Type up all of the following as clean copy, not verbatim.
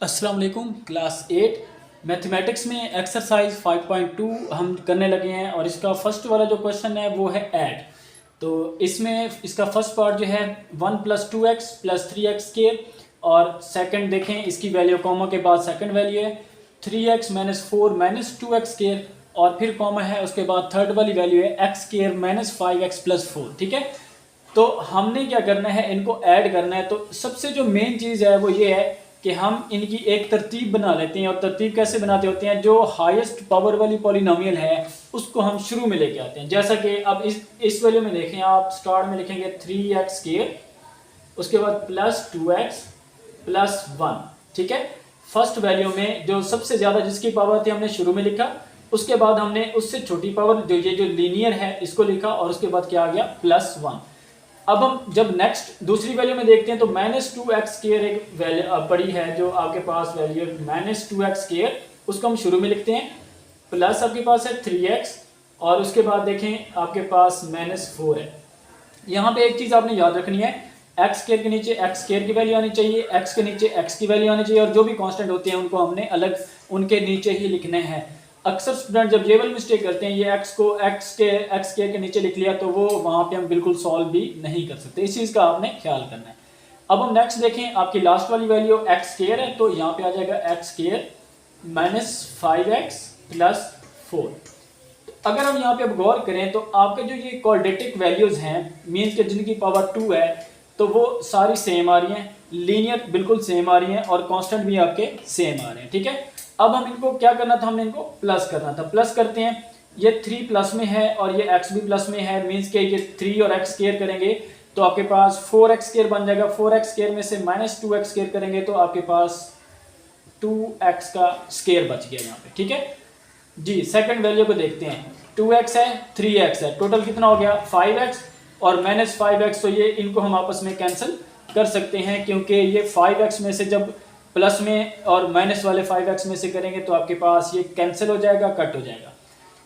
अस्सलाम वालेकुम। Class 8 mathematics में एक्सरसाइज 5.2 हम करने लगे हैं और इसका फर्स्ट वाला जो क्वेश्चन है वो है ऐड। तो इसमें इसका फर्स्ट पार्ट जो है 1 + 2x + 3x स्क्वायर और सेकंड देखें इसकी वैल्यू कॉमा के बाद सेकंड वैल्यू है 3x - 4 - 2x स्क्वायर और फिर कॉमा है उसके बाद थर्ड वाली वैल्यू है x स्क्वायर - 5x + 4। ठीक है, तो हमने क्या करना है, इनको ऐड करना है। तो सबसे जो मेन चीज़ है वो ये है कि हम इनकी एक तरतीब बना लेते हैं। और तरतीब कैसे बनाते होते हैं, जो हाईएस्ट पावर वाली पॉलिनोमियल है उसको हम शुरू में लेके आते हैं। जैसा कि अब इस वैल्यू में देखें, आप स्टार्ट में लिखेंगे 3x स्क्वायर, उसके बाद +2x + 1। ठीक है, फर्स्ट वैल्यू में जो सबसे ज़्यादा जिसकी पावर थी हमने शुरू में लिखा, उसके बाद हमने उससे छोटी पावर जो ये जो लीनियर है इसको लिखा और उसके बाद क्या आ गया +1। अब हम जब नेक्स्ट दूसरी वैल्यू में देखते हैं तो -2x स्क्वायर एक वैल्यू पड़ी है, जो आपके पास वैल्यू -2x स्क्वायर, उसको हम शुरू में लिखते हैं। प्लस आपके पास है 3x और उसके बाद देखें आपके पास -4 है। यहाँ पे एक चीज़ आपने याद रखनी है, एक्स स्क्वायर के नीचे एक्स स्क्वायर की वैल्यू आनी चाहिए, एक्स के नीचे एक्स की वैल्यू आनी चाहिए और जो भी कांस्टेंट होते हैं उनको हमने अलग उनके नीचे ही लिखने हैं। अक्सर स्टूडेंट जब ये वाली मिस्टेक करते हैं, ये एक्स को एक्स स्क्वायर के नीचे लिख लिया, तो वो वहाँ पे हम बिल्कुल सॉल्व भी नहीं कर सकते। इस चीज़ का आपने ख्याल करना है। अब हम नेक्स्ट देखें, आपकी लास्ट वाली वैल्यू एक्स स्क्वायर है, तो यहाँ पे आ जाएगा एक्स स्क्वायर -5x + 4। अगर हम यहाँ पे अब गौर करें तो आपके जो ये क्वाड्रेटिक वैल्यूज हैं, मीन्स के जिनकी पावर 2 है, तो वो सारी सेम आ रही हैं, लीनियर बिल्कुल सेम आ रही हैं और कांस्टेंट भी आपके सेम आ रहे हैं। ठीक है, अब हम इनको क्या करना था, हमने इनको प्लस करना था। प्लस करते हैं, ये 3 प्लस में है और ये x भी प्लस में है, मीन्स के ये 3 और x स्क्वायर करेंगे तो आपके पास 4x स्क्वायर बन जाएगा। 4x स्क्वायर में से -2x स्क्वायर करेंगे तो आपके पास 2x का स्क्वायर बच गया यहाँ पे। ठीक है जी, सेकंड वैल्यू को देखते हैं, 2x है 3x है, टोटल कितना हो गया 5x और -5x, तो ये इनको हम आपस में कैंसिल कर सकते हैं, क्योंकि ये 5x में से जब प्लस में और माइनस वाले 5x में से करेंगे तो आपके पास ये कैंसिल हो जाएगा, कट हो जाएगा।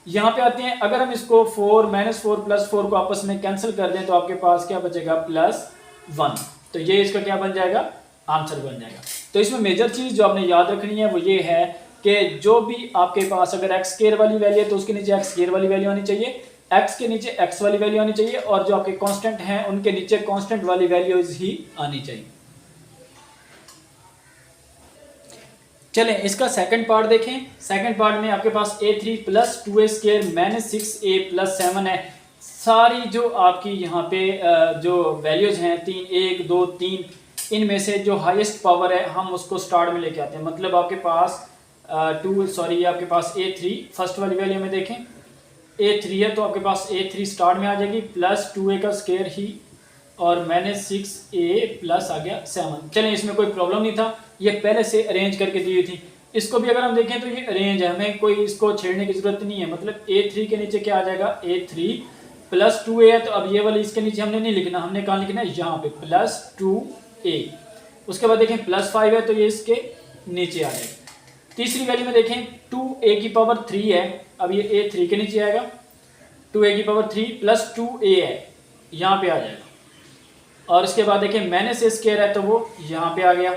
यहाँ पे आते हैं, अगर हम इसको 4 -4 + 4 को आपस में कैंसिल कर दें तो आपके पास क्या बचेगा +1, तो ये इसका क्या बन जाएगा, आंसर बन जाएगा। तो इसमें मेजर चीज़ जो आपने याद रखनी है वो ये है कि जो भी आपके पास अगर x स्क्वायर वाली वैल्यू है तो उसके नीचे x स्क्वायर वाली वैल्यू आनी चाहिए, x के नीचे x वाली वैल्यू आनी चाहिए और जो आपके कांस्टेंट हैं उनके नीचे कांस्टेंट वाली वैल्यूज ही आनी चाहिए। चलें इसका सेकंड पार्ट देखें। सेकंड पार्ट में आपके पास a3 + 2a स्क्वायर - 6a + 7 है। सारी जो आपकी यहाँ पे जो वैल्यूज हैं 3 1 2 3, इनमें से जो हाईएस्ट पावर है हम उसको स्टार्ट में लेके आते हैं। मतलब आपके पास आपके पास a3 फर्स्ट वाली वैल्यू में देखें, a3 है तो आपके पास a3 स्टार्ट में आ जाएगी, +2a का स्क्वायर ही और -6a प्लस आ गया 7। चलें इसमें कोई प्रॉब्लम नहीं था, ये पहले से अरेंज करके दी हुई थी। इसको भी अगर हम देखें तो ये अरेंज है, हमें कोई इसको छेड़ने की जरूरत नहीं है। मतलब a3 के नीचे क्या आ जाएगा, a3 + 2a है, तो अब ये वाली इसके नीचे हमने नहीं लिखना, हमने कहाँ लिखना है, यहाँ पे +2a। उसके बाद देखें +5 है तो ये इसके नीचे आ जाएगा। तीसरी वैल्यू में देखें 2a³ है, अब ये a3 के नीचे आएगा, 2a³ + 2a है, यहाँ पे आ जाएगा। और इसके बाद देखें -a² है तो वो यहाँ पे आ गया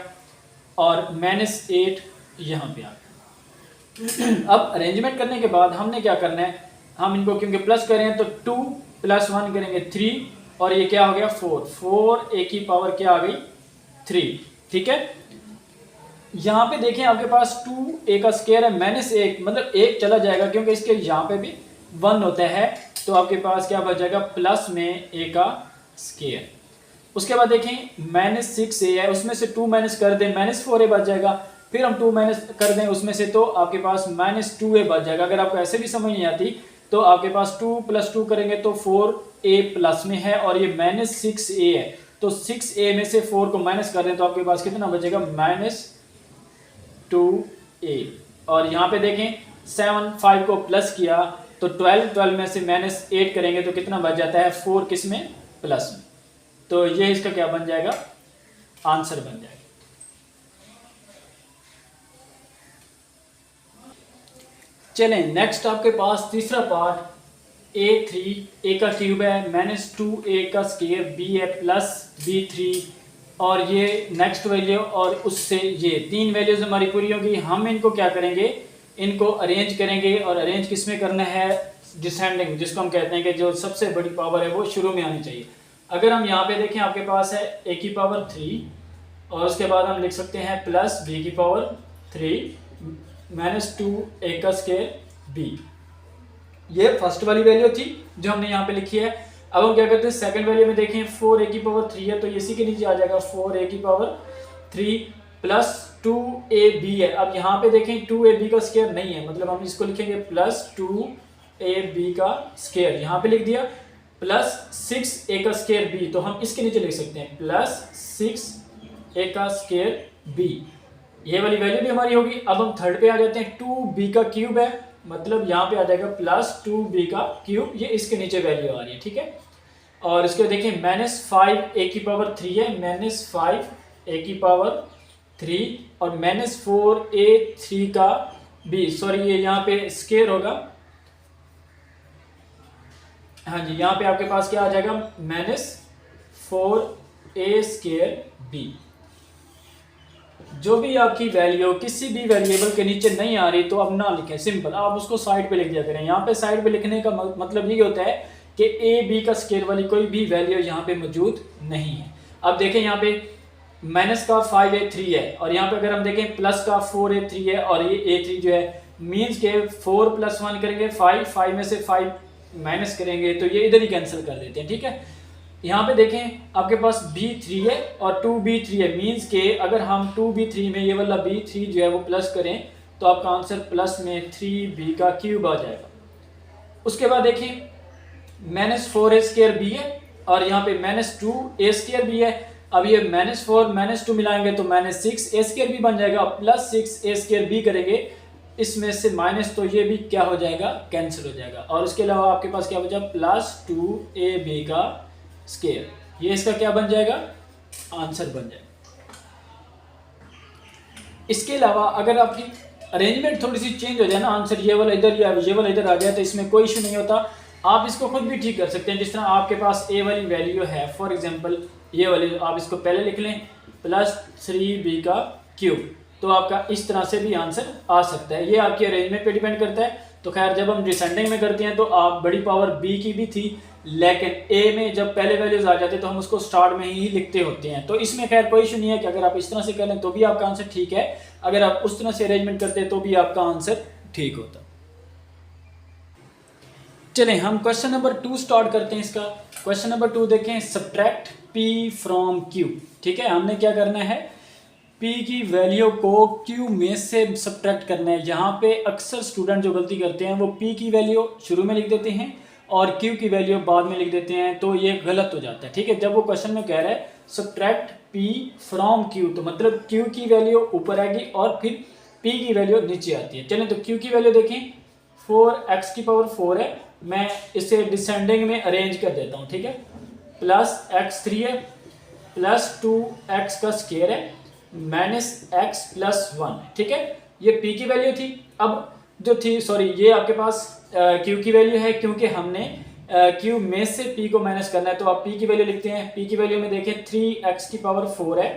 और -8 यहाँ पे आ गया। अब अरेंजमेंट करने के बाद हमने क्या करना है, हम इनको क्योंकि प्लस करें तो 2 + 1 करेंगे 3 और ये क्या हो गया 4 a³ क्या आ गई 3। ठीक है, यहाँ पे देखें आपके पास 2a का स्क्वायर है, -1 मतलब 1 चला जाएगा क्योंकि इसके यहाँ पे भी 1 होता है, तो आपके पास क्या बच जाएगा प्लस में a का स्क्वायर। उसके बाद देखें -6a है, उसमें से 2 माइनस कर दें -4a बच जाएगा, फिर हम 2 माइनस कर दें उसमें से तो आपके पास -2a बच जाएगा। अगर आपको ऐसे भी समझ नहीं आती तो आपके पास 2 + 2 करेंगे तो 4a प्लस में है और ये -6a है, तो 6a में से 4 को माइनस कर दें तो आपके पास कितना बचेगा -2a। और यहाँ पे देखें 7 5 को प्लस किया तो 12 में से -8 करेंगे तो कितना बच जाता है 4 किस में प्लस में, तो ये इसका क्या बन जाएगा, आंसर बन जाएगा। चलें नेक्स्ट आपके पास तीसरा पार्ट, a3 a का क्यूब है -2a का स्क्वायर b है +b3 और ये नेक्स्ट वैल्यू और उससे ये 3 वैल्यूज हमारी पूरी होगी। हम इनको क्या करेंगे, इनको अरेंज करेंगे, और अरेंज किस में करना है, डिसेंडिंग, जिसको हम कहते हैं कि जो सबसे बड़ी पावर है वो शुरू में आनी चाहिए। अगर हम यहाँ पे देखें, आपके पास है a की पावर 3 और उसके बाद हम लिख सकते हैं प्लस b की पावर 3 माइनस 2a का स्क्वायर b। ये फर्स्ट वाली वैल्यू थी जो हमने यहाँ पे लिखी है। अब हम क्या करते हैं, सेकंड वैल्यू में देखें 4a की पावर 3 है, तो इसी के नीचे आ जाएगा 4a की पावर 3 प्लस 2ab है। अब यहाँ पे देखें 2ab का स्क्वायर नहीं है, मतलब हम इसको लिखेंगे प्लस 2ab का स्क्वायर, यहाँ पे लिख दिया, प्लस 6a का स्क्वायर b, तो हम इसके नीचे लिख सकते हैं प्लस 6a का स्क्वायर b। ये वाली वैल्यू भी हमारी होगी। अब हम थर्ड पे आ जाते हैं, 2b का क्यूब है, मतलब यहाँ पे आ जाएगा प्लस 2b का क्यूब, ये इसके नीचे वैल्यू आ रही है, ठीक है। और इसको देखें माइनस 5a की पावर 3 है, माइनस 5a की पावर 3 और माइनस 4a3 का b, सॉरी ये यहाँ पे स्क्वायर होगा, हाँ जी, यहाँ पे आपके पास क्या आ जाएगा माइनस 4a स्क्वायर b। जो भी आपकी वैल्यू किसी भी वेरिएबल के नीचे नहीं आ रही तो अब ना लिखें, सिंपल, आप उसको साइड पे लिख दिया करें। यहाँ पे साइड पे लिखने का मतलब ये होता है कि ए बी का स्क्वायर वाली कोई भी वैल्यू यहाँ पे मौजूद नहीं है। अब देखें यहाँ पे माइनस का 5a3 है, और यहाँ पे अगर हम देखें प्लस का 4a3 है, और ये a3 जो है मीन्स के 4 + 1 करेंगे 5 में से 5 माइनस करेंगे तो ये इधर ही कैंसिल कर देते हैं, ठीक है। यहाँ पे देखें आपके पास b3 है और 2b3 है, मीन्स के अगर हम 2b3 में ये वाला b3 जो है वो प्लस करें तो आपका आंसर प्लस में 3b का क्यूब आ जाएगा। उसके बाद देखें माइनस 4a स्क्वायर b है, और यहाँ पे माइनस 2a स्क्वायर b है। अब ये माइनस 4 माइनस 2 मिलाएंगे तो माइनस 6a स्क्वायर b बन जाएगा, प्लस 6a स्क्वायर b करेंगे, इसमें से माइनस, तो ये भी क्या हो जाएगा, कैंसिल हो जाएगा। और उसके अलावा आपके पास क्या बचा, प्लस 2ab का स्क्वायर, ये इसका क्या बन जाएगा, आंसर बन जाएगा। इसके अलावा अगर आपकी अरेंजमेंट थोड़ी सी चेंज हो जाए ना, आंसर ये वाला इधर या ये वाला इधर आ गया, तो इसमें कोई इशू नहीं होता, आप इसको खुद भी ठीक कर सकते हैं। जिस तरह आपके पास ए वाली वैल्यू है, फॉर एग्जांपल ये वाली, आप इसको पहले लिख लें प्लस 3b का क्यूब, तो आपका इस तरह से भी आंसर आ सकता है। ये आपके अरेंजमेंट पे डिपेंड करता है। तो खैर जब हम डिसेंडिंग में करते हैं तो आप बड़ी पावर b की भी थी, लेकिन a में जब पहले वैल्यूज आ जाते तो हम उसको स्टार्ट में ही लिखते होते हैं। तो इसमें खैर कोई इशू नहीं है कि अगर आप इस तरह से कर लें तो भी आपका आंसर ठीक है, अगर आप उस तरह से अरेंजमेंट करते हैं तो भी आपका आंसर ठीक होता। चलें हम क्वेश्चन नंबर 2 स्टार्ट करते हैं। इसका क्वेश्चन नंबर 2 देखें, सब्ट्रैक्ट p फ्रॉम q। ठीक है, हमने क्या करना है, p की वैल्यू को q में से सब्ट्रैक्ट करना है। यहाँ पे अक्सर स्टूडेंट जो गलती करते हैं वो p की वैल्यू शुरू में लिख देते हैं और q की वैल्यू बाद में लिख देते हैं, तो ये गलत हो जाता है। ठीक है, जब वो क्वेश्चन में कह रहा है सब्ट्रैक्ट p फ्रॉम q, तो मतलब q की वैल्यू ऊपर आएगी और फिर p की वैल्यू नीचे आती है। चलें तो q की वैल्यू देखें, 4x की पावर 4 है, मैं इसे डिसेंडिंग में अरेंज कर देता हूँ। ठीक है, प्लस x3 है, प्लस 2x का स्क्वायर है, माइनस x प्लस 1। ठीक है, ये p की वैल्यू थी। अब जो थी, सॉरी, ये आपके पास q की वैल्यू है, क्योंकि हमने q में से p को माइनस करना है, तो आप p की वैल्यू लिखते हैं। p की वैल्यू में देखें 3x की पावर 4 है,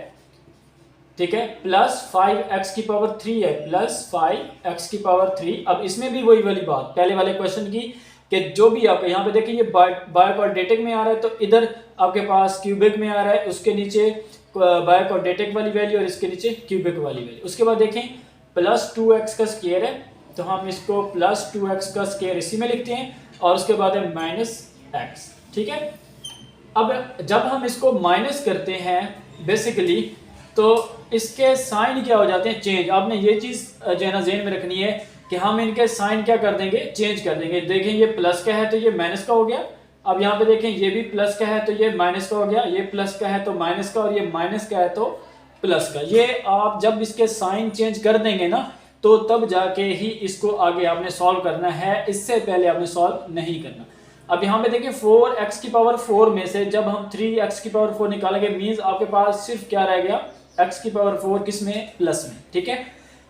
ठीक है, प्लस 5x की पावर 3 है, प्लस 5x की पावर 3। अब इसमें भी वही वाली बात पहले वाले क्वेश्चन की कि जो भी आपका यहाँ पे देखिए ये बायोक्वाड्रेटिक में आ रहा है, तो इधर आपके पास क्यूबिक में आ रहा है, उसके नीचे बायोक्वाड्रेटिक वाली वैल्यू और इसके नीचे क्यूबिक वाली वैल्यू। उसके बाद देखें प्लस 2x का स्क्वायर है, तो हम इसको प्लस 2x का स्क्वायर इसी में लिखते हैं, और उसके बाद है माइनस x। ठीक है, अब जब हम इसको माइनस करते हैं बेसिकली, तो इसके साइन क्या हो जाते हैं, चेंज। आपने ये चीज़ जो है ना ज़हन में रखनी है कि हम इनके साइन क्या कर देंगे, चेंज कर देंगे। देखें ये प्लस का है तो ये माइनस का हो गया, अब यहाँ पे देखें ये भी प्लस का है तो ये माइनस का हो गया, ये प्लस का है तो माइनस का, और ये माइनस का है तो प्लस का। ये आप जब इसके साइन चेंज कर देंगे ना, तो तब जाके ही इसको आगे आपने सॉल्व करना है, इससे पहले आपने सॉल्व नहीं करना। अब यहाँ पे देखिए 4x की पावर 4 में से जब हम 3x की पावर 4 निकालेंगे, मीन्स आपके पास सिर्फ क्या रह गया, x की पावर 4 किस में, प्लस में। ठीक है,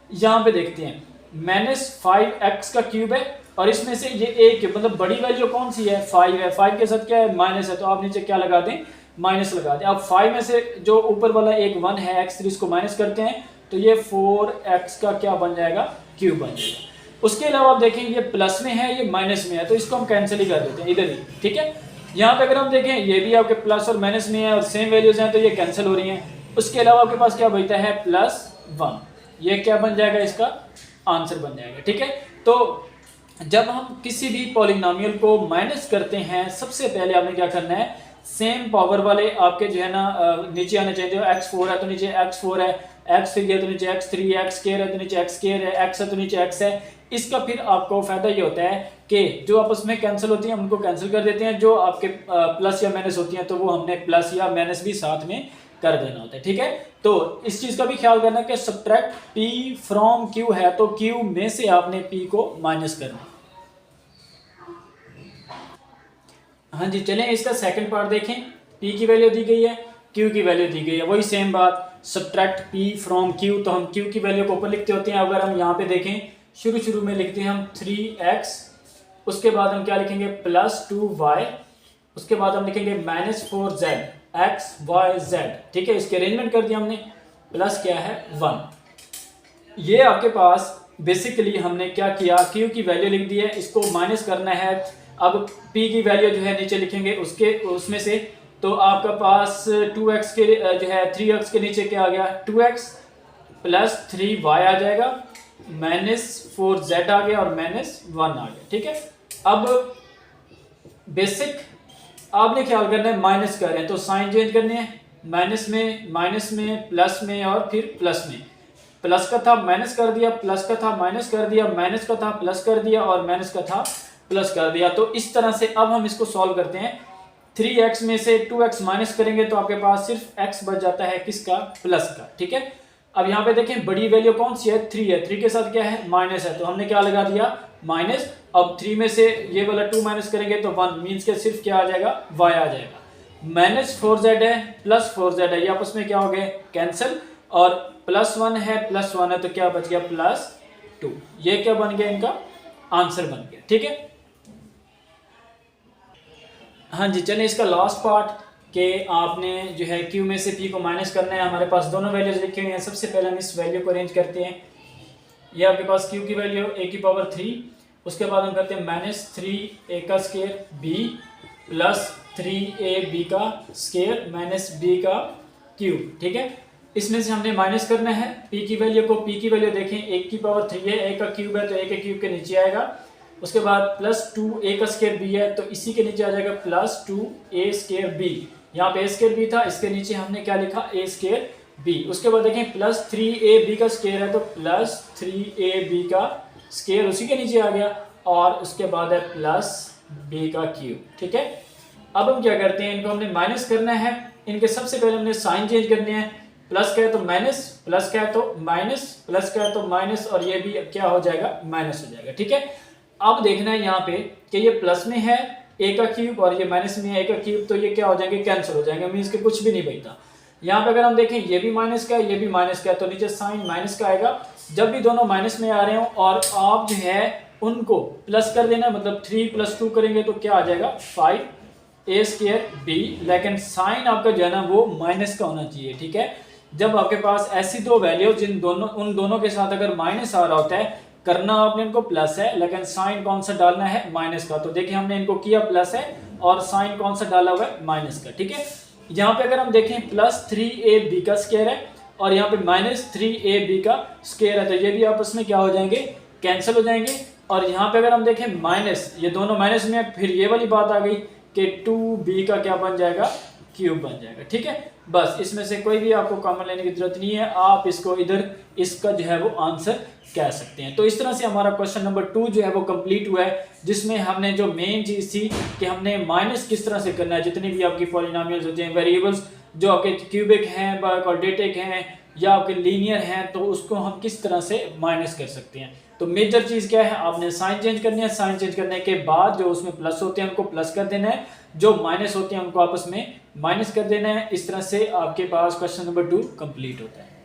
यहाँ पे देखते हैं माइनस 5x का क्यूब है, और इसमें से ये एक मतलब बड़ी वैल्यू कौन सी है, 5 है, 5 के साथ क्या है, माइनस है, तो आप नीचे क्या लगा दें, माइनस लगा दें। अब 5 में से जो ऊपर वाला एक 1 है x3, इसको माइनस करते हैं तो ये 4x का क्या बन जाएगा, क्यूब बन जाएगा। उसके अलावा आप देखें ये प्लस में है, ये माइनस में है, तो इसको हम कैंसिल ही कर देते हैं इधर ही, ठीक है। यहाँ पे अगर हम देखें ये भी आपके प्लस और माइनस में है और सेम वैल्यूज हैं तो ये कैंसिल हो रही हैं। उसके अलावा आपके पास क्या बचता है, +1, ये क्या बन जाएगा, इसका आंसर बन जाएगा, ठीक है। तो जब हम किसी भी पॉलिनोमियल को माइनस करते हैं सबसे पहले आपने क्या करना है, सेम पावर वाले आपके जो है ना नीचे आने चाहिए। x4 है तो नीचे x4 है, x3 है तो नीचे x3 है, x2 है तो नीचे x2 है, x है तो नीचे x है। इसका फिर आपको फायदा ये होता है कि जो आपस में कैंसिल होती हैं उनको कैंसिल कर देते हैं, जो आपके प्लस या माइनस होती हैं तो वो हमने प्लस या माइनस भी साथ में कर देना होता है, ठीक है। तो इस चीज का भी ख्याल करना कि सब्ट्रैक्ट p फ्रॉम q है तो q में से आपने p को माइनस करना है। हाँ जी, चलें इसका सेकंड पार्ट देखें। p की वैल्यू दी गई है, q की वैल्यू दी गई है, वही सेम बात, सब्ट्रैक्ट p फ्रॉम q। तो हम q की वैल्यू को ऊपर लिखते होते हैं। अगर हम यहाँ पे देखें शुरू में लिखते हैं हम 3x, उसके बाद हम क्या लिखेंगे +2y, उसके बाद हम लिखेंगे -4z x y z, ठीक है। इसके अरेंजमेंट कर दिया हमने, प्लस क्या है 1। ये आपके पास बेसिकली हमने क्या किया, q की वैल्यू लिख दी है, इसको माइनस करना है। अब p की वैल्यू जो है नीचे लिखेंगे उसमें से, तो आपका पास 2x के जो है 3x के नीचे क्या आ गया 2x +3y आ जाएगा, -4z आ गया और -1 आ गया, ठीक है। अब बेसिक आपने ख्याल करना है, माइनस कर रहे हैं तो साइन चेंज करने हैं, माइनस में प्लस में और फिर प्लस में। प्लस का था माइनस कर दिया, प्लस का था माइनस कर दिया, माइनस का था प्लस कर दिया और माइनस का था प्लस कर दिया। तो इस तरह से अब हम इसको सॉल्व करते हैं। 3x में से 2x माइनस करेंगे तो आपके पास सिर्फ x बच जाता है, किसका, प्लस का, ठीक है। अब यहाँ पे देखें बड़ी वैल्यू कौन सी है, 3 है, 3 के साथ क्या है माइनस है, तो हमने क्या लगा दिया माइनस। अब 3 में से ये वाला 2 माइनस करेंगे तो 1 मीन्स के सिर्फ क्या आ जाएगा, y आ जाएगा। -4z है +4z है, ये आपस में क्या हो गए कैंसिल, और +1 है +1 है तो क्या बच गया +2। ये क्या बन गया, इनका आंसर बन गया, ठीक है। हाँ जी, चलिए इसका लास्ट पार्ट कि आपने जो है q में से p को माइनस करना है। हमारे पास दोनों वैल्यूज लिखी हुई हैं। सबसे पहले हम इस वैल्यू को अरेंज करते हैं। ये आपके पास q की वैल्यू a⁻3, उसके बाद हम करते हैं -3a² b +3ab का स्क्वायर -b का क्यूब, ठीक है। इसमें से हमने माइनस करना है p की वैल्यू को। p की वैल्यू देखें a⁻3 है, a का क्यूब है तो a के क्यूब के नीचे आएगा। उसके बाद +2a² b है तो इसी के नीचे आ जाएगा +2a² b। यहाँ पे a² b था, इसके नीचे हमने क्या लिखा a² b। उसके बाद देखें +3ab का स्क्वायर है तो +3ab का स्क्वायर उसी के नीचे आ गया, और उसके बाद है +b का क्यूब, ठीक है। अब हम क्या करते हैं, इनको हमने माइनस करना है। इनके सबसे पहले हमने साइन चेंज करने हैं, प्लस का है तो माइनस, प्लस का है तो माइनस, प्लस का है तो माइनस, और ये भी क्या हो जाएगा माइनस हो जाएगा, ठीक है। अब देखना है यहाँ पे कि ये प्लस में है a का क्यूब और ये माइनस में है a का क्यूब, तो ये क्या हो जाएंगे कैंसिल हो जाएंगे, मीन्स के कुछ भी नहीं बचता। यहाँ पे अगर हम देखें ये भी माइनस का है, ये भी माइनस का है, तो नीचे साइन माइनस का आएगा। जब भी दोनों माइनस में आ रहे हो और आप जो है उनको प्लस कर देना, मतलब 3 + 2 करेंगे तो क्या आ जाएगा 5a² b, लेकिन साइन आपका जो है ना वो माइनस का होना चाहिए, ठीक है। जब आपके पास ऐसी दो वैल्यू उन दोनों के साथ अगर माइनस आ रहा होता है, करना आपने इनको प्लस है, लेकिन साइन कौन सा डालना है माइनस का। तो देखिए हमने इनको किया प्लस है और साइन कौन सा डाला हुआ है माइनस का, ठीक है। यहाँ पे अगर हम देखें +3ab का स्क्वायर है और यहाँ पे -3ab का स्क्वायर है, तो ये भी आपस में क्या हो जाएंगे कैंसिल हो जाएंगे। और यहाँ पे अगर हम देखें माइनस, ये दोनों माइनस में है, फिर ये वाली बात आ गई कि 2b का क्या बन जाएगा क्यूब बन जाएगा, ठीक है। बस इसमें से कोई भी आपको कॉमन लेने की जरूरत नहीं है, आप इसको इधर इसका जो है वो आंसर कह सकते हैं। तो इस तरह से हमारा क्वेश्चन नंबर 2 जो है वो कंप्लीट हुआ है, जिसमें हमने जो मेन चीज़ थी कि हमने माइनस किस तरह से करना है। जितनी भी आपकी पॉलिनोमियल्स होते हैं, वेरिएबल्स जो आपके क्यूबिक हैं, क्वाड्रेटिक हैं या आपके लीनियर हैं, तो उसको हम किस तरह से माइनस कर सकते हैं। तो मेजर चीज़ क्या है, आपने साइन चेंज करनी है। साइन चेंज करने के बाद जो उसमें प्लस होते हैं उनको प्लस कर देना है, जो माइनस होते हैं उनको आपस में माइनस कर देना है। इस तरह से आपके पास क्वेश्चन नंबर 2 कंप्लीट होता है।